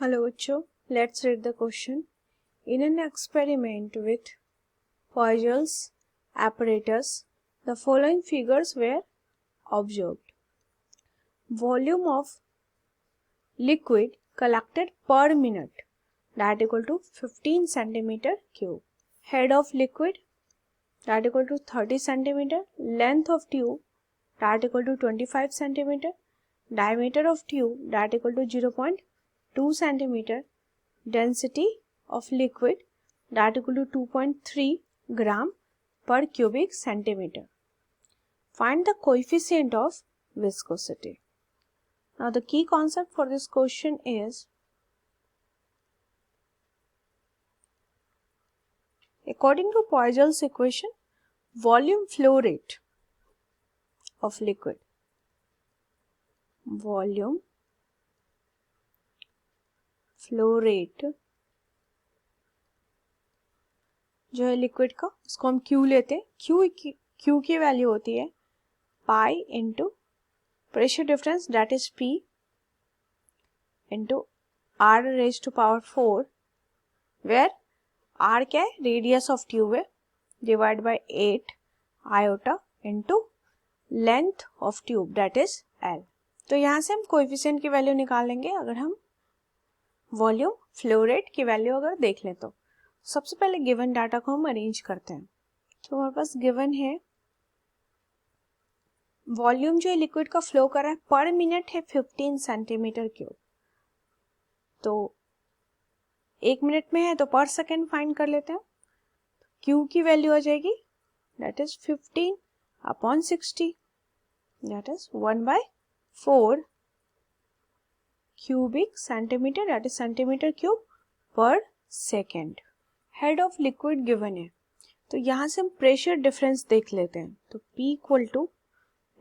Hello बच्चों, let's read the question. In an experiment with Poiseuille's apparatus, the following figures were observed. Volume of liquid collected per minute, that equal to 15 centimeter cube. Head of liquid, that equal to 30 centimeter. Length of tube, that equal to 25 centimeter. Diameter of tube, that equal to 0.2 centimeter. Density of liquid, that equal to 2.3 gram per cubic centimeter. Find the coefficient of viscosity. Now the key concept for this question is, according to Poiseuille's equation, volume flow rate of liquid, volume flow rate जो है liquid का, उसको हम Q लेते हैं. Q की value होती है pi into pressure difference, that is P, into R raise to power 4, where R क्या है, रेडियस ऑफ ट्यूब है, divide by 8 iota into length of tube, that is L. तो यहाँ से हम कोएफिशिएंट की वैल्यू निकाल लेंगे अगर हम वॉल्यूम फ्लो रेट की वैल्यू अगर देख लें तो. सबसे पहले गिवन डाटा को हम अरेंज करते हैं. तो हमारे पास गिवन है वॉल्यूम जो लिक्विड का फ्लो कर रहा है पर मिनट है 15 सेंटीमीटर क्यूब. तो एक मिनट में है तो पर सेकेंड फाइंड कर लेते हैं. Q की वैल्यू आ जाएगी that is 15 upon 60, that is 1/4 cubic centimetre, that is centimetre cube per second. Head of liquid given है तो यहाँ से हम प्रेशर डिफरेंस देख लेते हैं. तो P equal to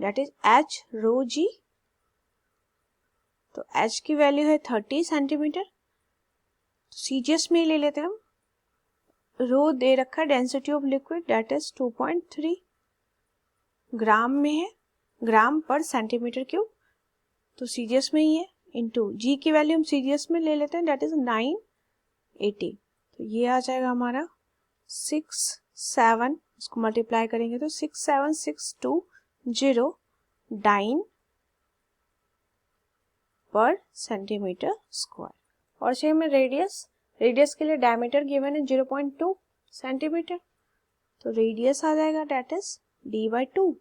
that is H rho G. तो H की वैल्यू है 30 सेंटीमीटर. CGS में ले लेते हैं हम. रो दे रखा है density of liquid, that is 2.3 ग्राम में है, ग्राम पर सेंटीमीटर क्यूब. तो CGS में ही है. इंटू G की वैल्यू हम CGS में ले लेते हैं, दैट इज 980. तो ये आ जाएगा हमारा 67, इसको मल्टीप्लाई करेंगे तो 67620 डाइन पर सेंटीमीटर स्क्वायर. और चाहिए हमें रेडियस के लिए डायमीटर गिवन है 0.2 सेंटीमीटर. तो रेडियस आ जाएगा that is D/2,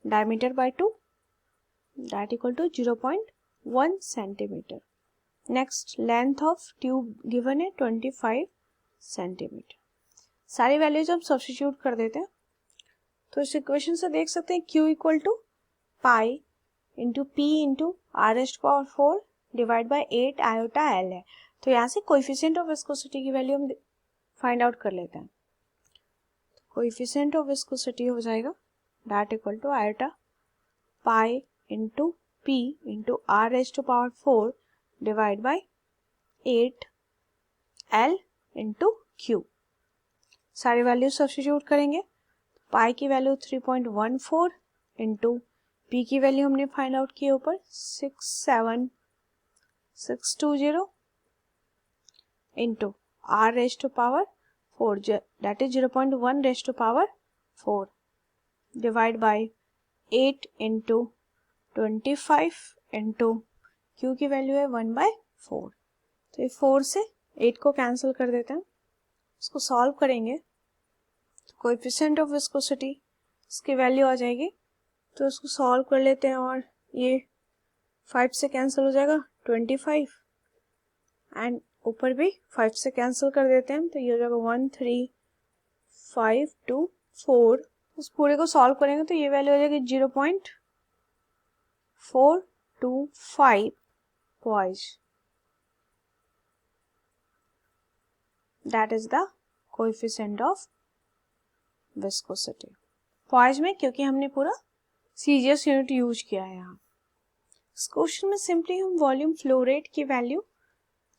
diameter by 2, that equal to 0.1 centimetre. Next length of tube given है 25 सेंटीमीटर. सारी वैल्यूज हम सब्स्टिट्यूट कर देते हैं. तो इस इक्वेशन से देख सकते हैं Q equal to pi into P into R⁴ divide by 8 iota L है. तो यहाँ से कोएफिशिएंट ऑफ विस्कोसिटी की वैल्यू हम फाइंड आउट कर लेते हैं. कोएफिशिएंट ऑफ विस्कोसिटी हो जाएगा that equal to iota pi into P into R⁴ divide by 8 L into Q. सारी वैल्यू सब्स्टिट्यूट करेंगे. पाई की वैल्यू 3.14 इंटू P की वैल्यू हमने फाइंड आउट की ऊपर 67620 into R⁴ that is 0.1 divide by 8 into 25 into Q की value है 1/4. तो ये 4 से 8 को कैंसिल कर देते हैं. इसको सॉल्व करेंगे तो कोएफिशिएंट ऑफ विस्कोसिटी इसकी वैल्यू आ जाएगी. तो इसको सॉल्व कर लेते हैं और ये 5 से कैंसिल हो जाएगा 25 एंड ऊपर भी 5 से कैंसिल कर देते हैं. तो ये हो जाएगा 13524. उस पूरे को सॉल्व करेंगे तो ये वैल्यू हो जाएगी 0.425 poise. That is the coefficient of viscosity. Poise में क्योंकि हमने पूरा CGS यूनिट यूज किया है यहाँ. इस क्वेश्चन में सिंपली हम वॉल्यूम फ्लो रेट की वैल्यू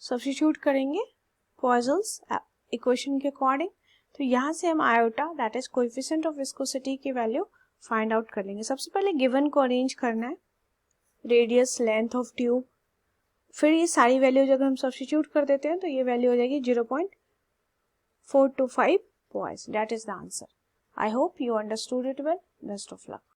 सब्स्टिट्यूट करेंगे पॉइजन्स इक्वेशन के अकॉर्डिंग. तो यहाँ से हम iota that is coefficient of viscosity की वैल्यू फाइंड आउट कर लेंगे. सबसे पहले गिवन को अरेंज करना है. रेडियस, लेंथ ऑफ ट्यूब, फिर ये सारी वैल्यूज अगर हम सब्स्टिट्यूट कर देते हैं तो ये वैल्यू हो जाएगी 0.425 boys. That is the answer. I hope you understood it well. Best of luck.